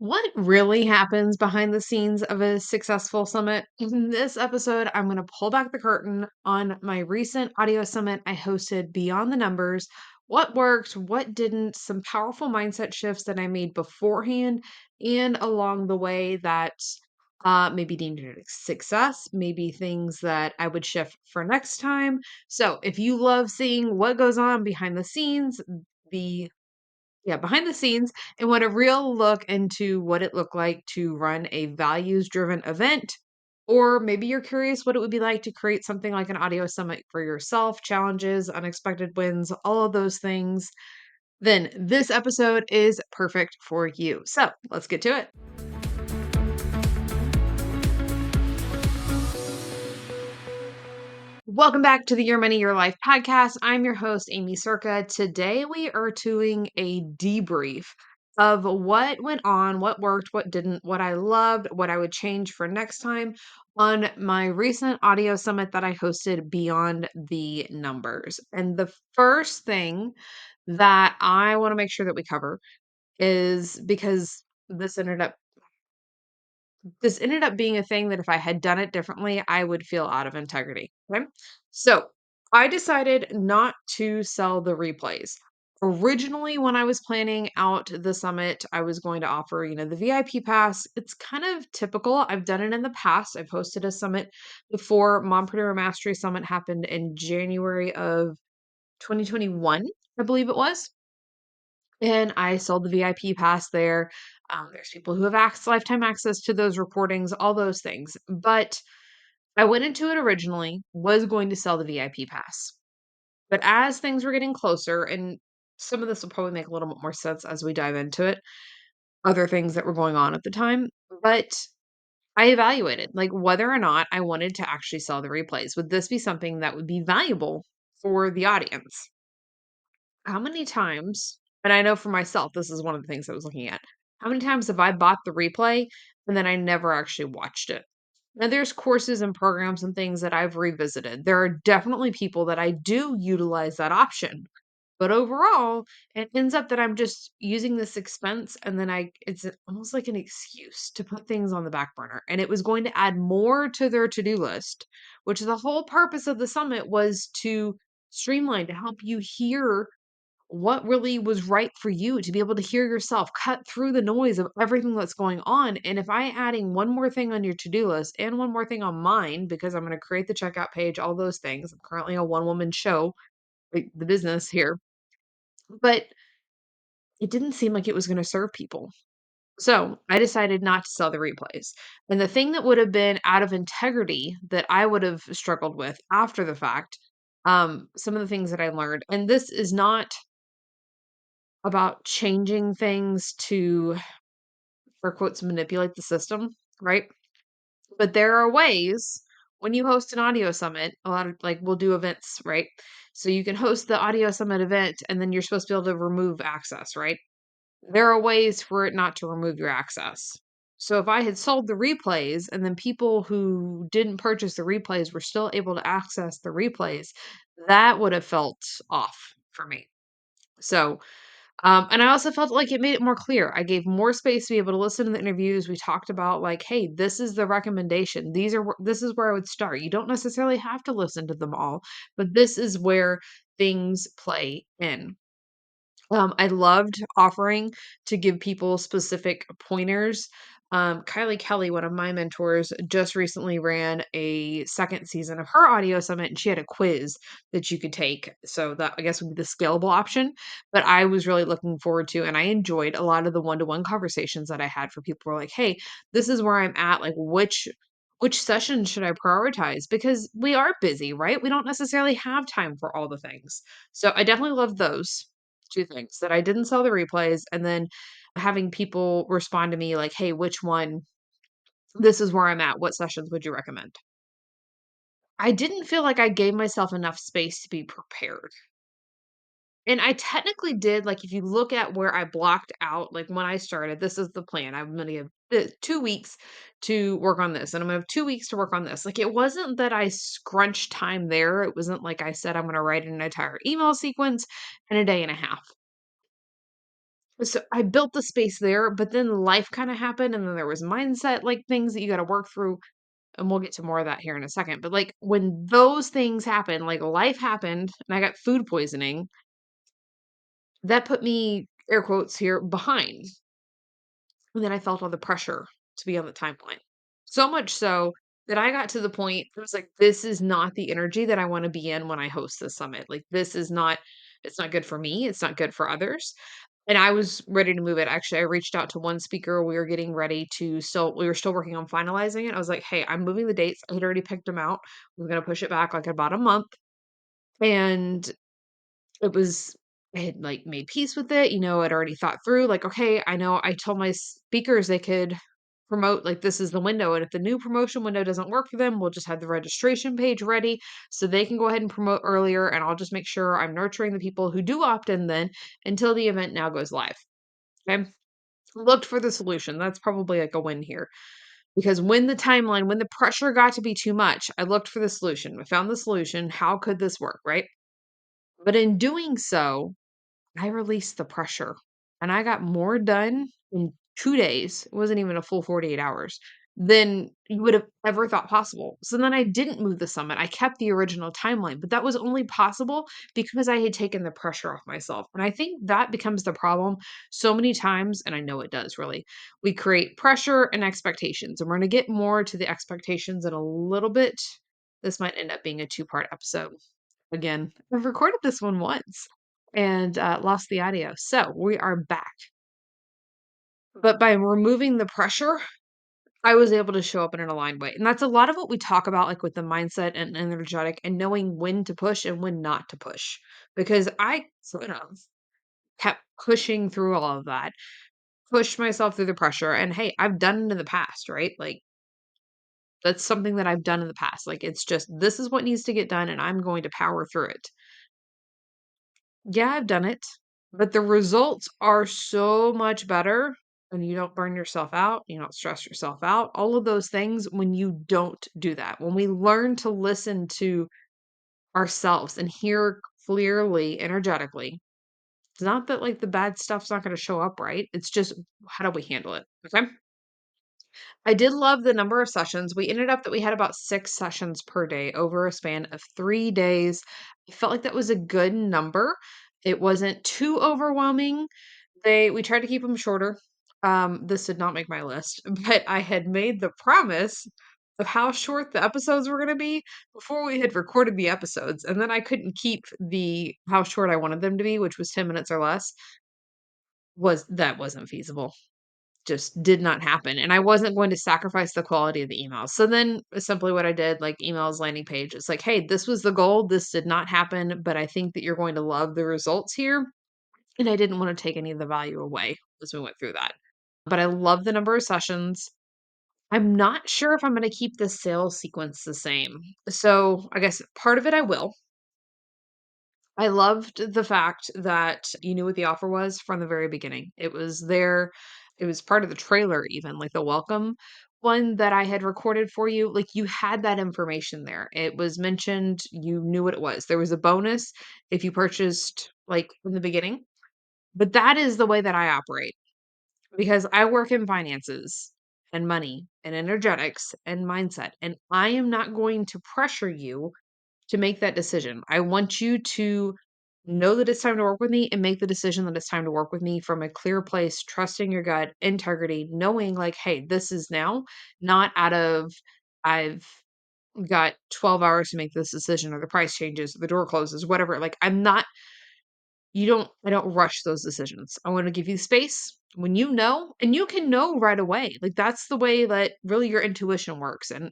What really happens behind the scenes of a successful summit? In this episode, I'm going to pull back the curtain on my recent audio summit I hosted Beyond the Numbers. What worked, what didn't, some powerful mindset shifts that I made beforehand and along the way that maybe deemed it a success, maybe things that I would shift for next time. So if you love seeing what goes on behind the scenes, the behind the scenes and want a real look into what it looked like to run a values driven event. Or maybe you're curious what it would be like to create something like an audio summit for yourself, challenges, unexpected wins, all of those things. Then this episode is perfect for you. So let's get to it. Welcome back to the Your Money, Your Life podcast. I'm your host, Amy Circa. Today we are doing a debrief of what went on, what worked, what didn't, what I loved, what I would change for next time on my recent audio summit that I hosted Beyond the Numbers. And the first thing that I want to make sure that we cover is because this ended up being a thing that if I had done it differently, I would feel out of integrity. Okay. So I decided not to sell the replays. Originally, when I was planning out the summit, I was going to offer, the VIP pass. It's kind of typical. I've done it in the past. I've hosted a summit before. Mompreneur Mastery Summit happened in January of 2021, I believe it was. And I sold the VIP pass there. There's people who have lifetime access to those recordings, all those things. But I went into it originally, was going to sell the VIP pass. But as things were getting closer, and some of this will probably make a little bit more sense as we dive into it, other things that were going on at the time. But I evaluated like whether or not I wanted to actually sell the replays. Would this be something that would be valuable for the audience? How many times, and I know for myself, this is one of the things I was looking at. How many times have I bought the replay and then I never actually watched it? Now, there's courses and programs and things that I've revisited. There are definitely people that I do utilize that option. But overall, it ends up that I'm just using this expense and then it's almost like an excuse to put things on the back burner. And it was going to add more to their to-do list, which the whole purpose of the summit was to streamline, to help you hear what really was right for you, to be able to hear yourself, cut through the noise of everything that's going on. And if I adding one more thing on your to-do list and one more thing on mine, because I'm going to create the checkout page, all those things. I'm currently a one-woman show, like the business here, but it didn't seem like it was going to serve people. So I decided not to sell the replays. And the thing that would have been out of integrity that I would have struggled with after the fact, some of the things that I learned, and this is not about changing things to, for quotes, manipulate the system, right? But there are ways when you host an audio summit, a lot of like we'll do events, right? So you can host the audio summit event and then you're supposed to be able to remove access, right? There are ways for it not to remove your access. So if I had sold the replays and then people who didn't purchase the replays were still able to access the replays, that would have felt off for me. So and I also felt like it made it more clear. I gave more space to be able to listen to the interviews. We talked about like, hey, this is the recommendation. This is where I would start. You don't necessarily have to listen to them all, but this is where things play in. I loved offering to give people specific pointers. Kylie Kelly, one of my mentors, just recently ran a second season of her audio summit, and she had a quiz that you could take. So that I guess would be the scalable option. But I was really looking forward to, and I enjoyed a lot of the one-to-one conversations that I had for people who were like, "Hey, this is where I'm at. Like, which session should I prioritize? Because we are busy, right? We don't necessarily have time for all the things." So I definitely love those two things that I didn't sell the replays and then having people respond to me like, "Hey, which one? This is where I'm at. What sessions would you recommend?" I didn't feel like I gave myself enough space to be prepared. And I technically did, like, if you look at where I blocked out, like, when I started, this is the plan. I'm gonna have 2 weeks to work on this, and I'm gonna have 2 weeks to work on this. Like, it wasn't that I scrunched time there. It wasn't like I said, I'm gonna write an entire email sequence in a day and a half. So I built the space there, but then life kind of happened and then there was mindset like things that you got to work through, and we'll get to more of that here in a second. But like when those things happen, like life happened and I got food poisoning, that put me, air quotes here, behind. And then I felt all the pressure to be on the timeline. So much so that I got to the point, it was like, this is not the energy that I want to be in when I host this summit. Like, this is not, it's not good for me. It's not good for others. And I was ready to move it. Actually, I reached out to one speaker. We were getting ready to still, we were still working on finalizing it. I was like, hey, I'm moving the dates. I had already picked them out. We're going to push it back like about a month. And it was I had, like, made peace with it, I'd already thought through, like, "Okay, I know I told my speakers they could promote, like, this is the window, and if the new promotion window doesn't work for them, we'll just have the registration page ready so they can go ahead and promote earlier, and I'll just make sure I'm nurturing the people who do opt in then until the event now goes live." Okay? Looked for the solution. That's probably, like, a win here, because when the pressure got to be too much, I looked for the solution. I found the solution. How could this work, right? But in doing so, I released the pressure and I got more done in 2 days, it wasn't even a full 48 hours, than you would have ever thought possible. So then I didn't move the summit. I kept the original timeline, but that was only possible because I had taken the pressure off myself. And I think that becomes the problem so many times, and I know it does really. We create pressure and expectations, and we're going to get more to the expectations in a little bit. This might end up being a two-part episode. Again, I've recorded this one once and, lost the audio. So, we are back. But by removing the pressure, I was able to show up in an aligned way, and that's a lot of what we talk about, like, with the mindset and energetic and knowing when to push and when not to push, because I sort of kept pushing through all of that, pushed myself through the pressure, and, hey, I've done it in the past, right? Like, that's something that I've done in the past. Like, it's just, this is what needs to get done, and I'm going to power through it. Yeah, I've done it, but the results are so much better and you don't burn yourself out, you don't stress yourself out, all of those things when you don't do that. When we learn to listen to ourselves and hear clearly, energetically, it's not that like the bad stuff's not going to show up, right? It's just how do we handle it? Okay. I did love the number of sessions. We ended up that we had about 6 sessions per day over a span of 3 days. I felt like that was a good number. It wasn't too overwhelming. We tried to keep them shorter. This did not make my list, but I had made the promise of how short the episodes were gonna be before we had recorded the episodes, and then I couldn't keep the how short I wanted them to be, which was 10 minutes or less, wasn't feasible. Just did not happen, and I wasn't going to sacrifice the quality of the emails. So then simply what I did, like emails, landing page, it's like, "Hey, this was the goal. This did not happen, but I think that you're going to love the results here." And I didn't wanna take any of the value away as we went through that. But I love the number of sessions. I'm not sure if I'm gonna keep the sales sequence the same. So, I guess part of it I will. I loved the fact that you knew what the offer was from the very beginning. It was there. It was part of the trailer even, like the welcome one that I had recorded for you. Like, you had that information there. It was mentioned, you knew what it was. There was a bonus if you purchased, like, in the beginning. But that is the way that I operate. Because I work in finances and money and energetics and mindset, and I am not going to pressure you to make that decision. I want you to know that it's time to work with me and make the decision that it's time to work with me from a clear place, trusting your gut, integrity, knowing like, hey, this is now, not out of I've got 12 hours to make this decision or the price changes, the door closes, whatever. Like, I'm not I don't rush those decisions. I wanna give you space when you know, and you can know right away. Like, that's the way that really your intuition works, and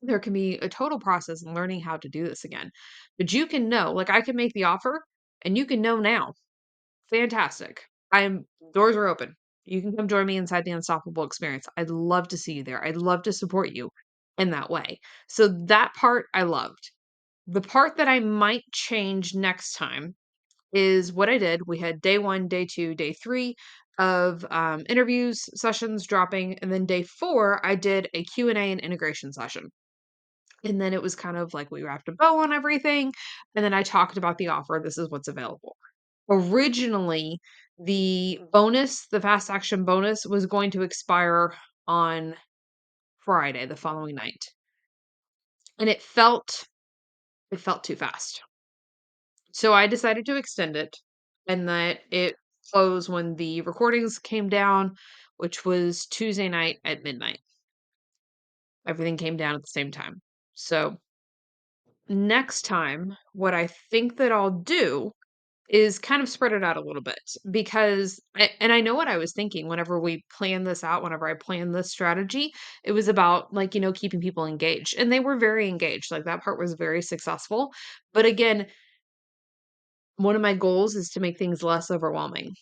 there can be a total process in learning how to do this again. But you can know, like, I can make the offer, and you can know now. Fantastic. I'm Doors are open. You can come join me inside the Unstoppable Experience. I'd love to see you there. I'd love to support you in that way. So that part I loved. The part that I might change next time is what I did. We had day 1, day 2, day 3 of, interviews, sessions dropping, and then day 4, I did a Q&A and integration session. And then it was kind of like we wrapped a bow on everything, and then I talked about the offer, this is what's available. Originally, The fast action bonus was going to expire on Friday, the following night. And it felt too fast. So I decided to extend it and that it closed when the recordings came down, which was Tuesday night at midnight. Everything came down at the same time. So next time, what I think that I'll do is kind of spread it out a little bit because and I know what I was thinking whenever we planned this out, whenever I planned this strategy, it was about like, keeping people engaged. And they were very engaged. Like that part was very successful. But again, one of my goals is to make things less overwhelming.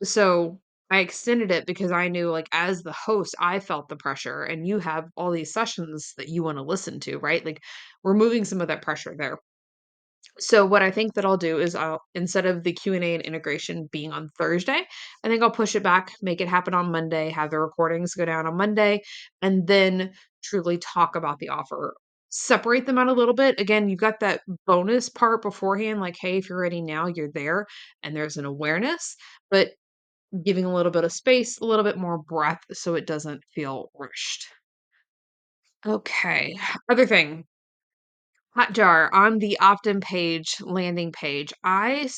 So I extended it because I knew, like, as the host, I felt the pressure, and you have all these sessions that you want to listen to, right? Like, removing some of that pressure there. So what I think that I'll do is I'll instead of the Q&A and integration being on Thursday, I think I'll push it back, make it happen on Monday, have the recordings go down on Monday, and then truly talk about the offer. Separate them out a little bit. Again, you've got that bonus part beforehand, like, hey, if you're ready now, you're there, and there's an awareness, but giving a little bit of space, a little bit more breath so it doesn't feel rushed. Okay. Other thing, Hotjar on the opt-in page, landing page. I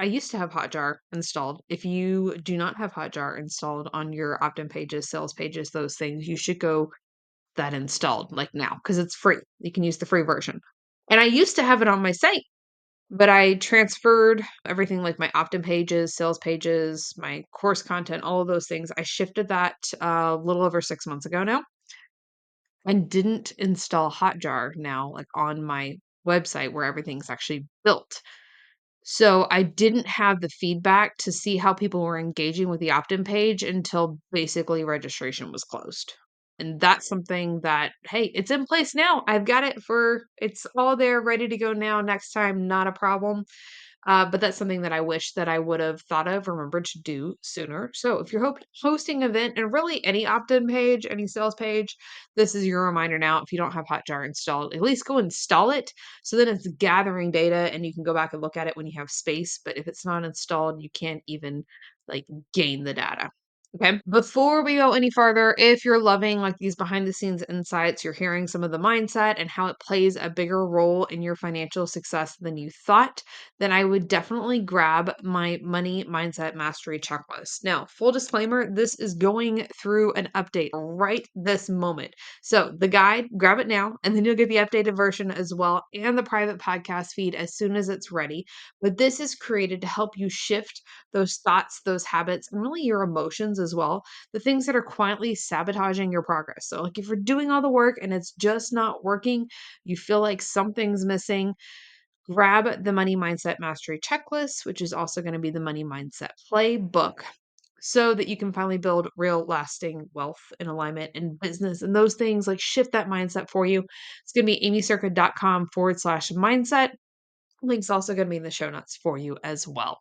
used to have Hotjar installed. If you do not have Hotjar installed on your opt-in pages, sales pages, those things, you should go that installed like now because it's free. You can use the free version. And I used to have it on my site, but I transferred everything like my opt-in pages, sales pages, my course content, all of those things. I shifted that a little over 6 months ago now and didn't install Hotjar now, like on my website where everything's actually built. So I didn't have the feedback to see how people were engaging with the opt-in page until basically registration was closed. And that's something that, hey, it's in place now. It's all there ready to go now. Next time, not a problem. But that's something that I wish that I would have thought of, remembered to do sooner. So if you're hosting an event and really any opt-in page, any sales page, this is your reminder now. If you don't have Hotjar installed, at least go install it so that it's gathering data and you can go back and look at it when you have space. But if it's not installed, you can't even like gain the data. Okay. Before we go any further, if you're loving like these behind the scenes insights, you're hearing some of the mindset and how it plays a bigger role in your financial success than you thought, then I would definitely grab my money mindset mastery checklist. Now, full disclaimer, this is going through an update right this moment. So the guide, grab it now, and then you'll get the updated version as well and the private podcast feed as soon as it's ready. But this is created to help you shift those thoughts, those habits, and really your emotions as well, the things that are quietly sabotaging your progress. So, like if you're doing all the work and it's just not working, you feel like something's missing, grab the Money Mindset Mastery Checklist, which is also going to be the Money Mindset Playbook. So that you can finally build real lasting wealth and alignment in business and those things like shift that mindset for you. It's going to be amycirca.com/mindset. Link's also going to be in the show notes for you as well.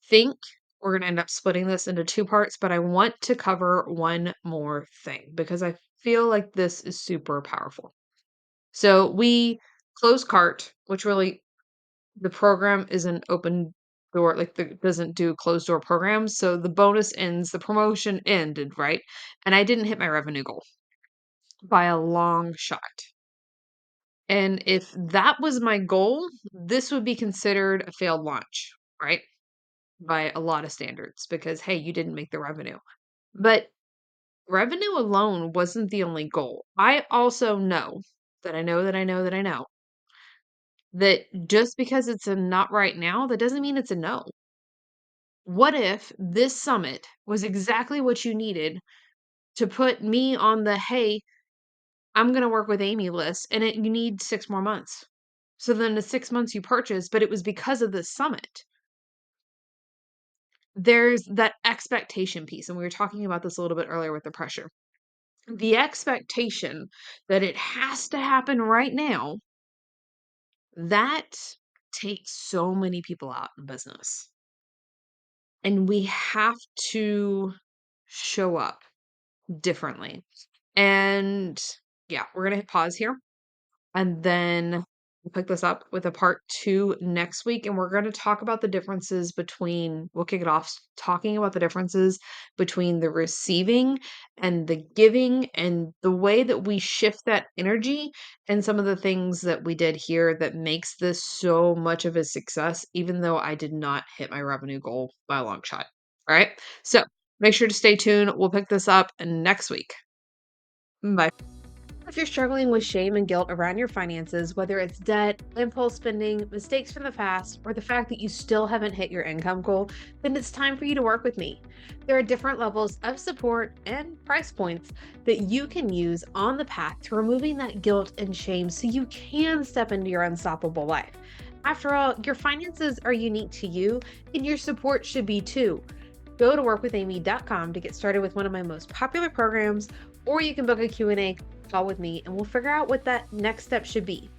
Think we're going to end up splitting this into two parts, but I want to cover one more thing because I feel like this is super powerful. So we close cart, which really the program is an open door, like doesn't do closed door programs. So the bonus ends, the promotion ended, right? And I didn't hit my revenue goal by a long shot. And if that was my goal, this would be considered a failed launch, right? By a lot of standards because, hey, you didn't make the revenue. But revenue alone wasn't the only goal. I also know that I know that I know that I know that just because it's a not right now, that doesn't mean it's a no. What if this summit was exactly what you needed to put me on the, hey, I'm going to work with Amy list and you need 6 more months. So then the 6 months you purchased, but it was because of this summit. There's that expectation piece. And we were talking about this a little bit earlier with the pressure. The expectation that it has to happen right now, that takes so many people out in business. And we have to show up differently. And yeah, we're going to hit pause here. And then We'll pick this up with a part 2 next week, and we're gonna talk about the differences between we'll kick it off talking about the differences between the receiving and the giving, and the way that we shift that energy, and some of the things that we did here that makes this so much of a success, even though I did not hit my revenue goal by a long shot. All right? So, make sure to stay tuned. We'll pick this up next week. Bye. If you're struggling with shame and guilt around your finances, whether it's debt, impulse spending, mistakes from the past, or the fact that you still haven't hit your income goal, then it's time for you to work with me. There are different levels of support and price points that you can use on the path to removing that guilt and shame so you can step into your unstoppable life. After all, your finances are unique to you, and your support should be too. Go to workwithamy.com to get started with one of my most popular programs, or you can book a Q&A call with me and we'll figure out what that next step should be.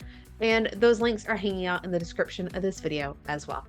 And those links are hanging out in the description of this video as well.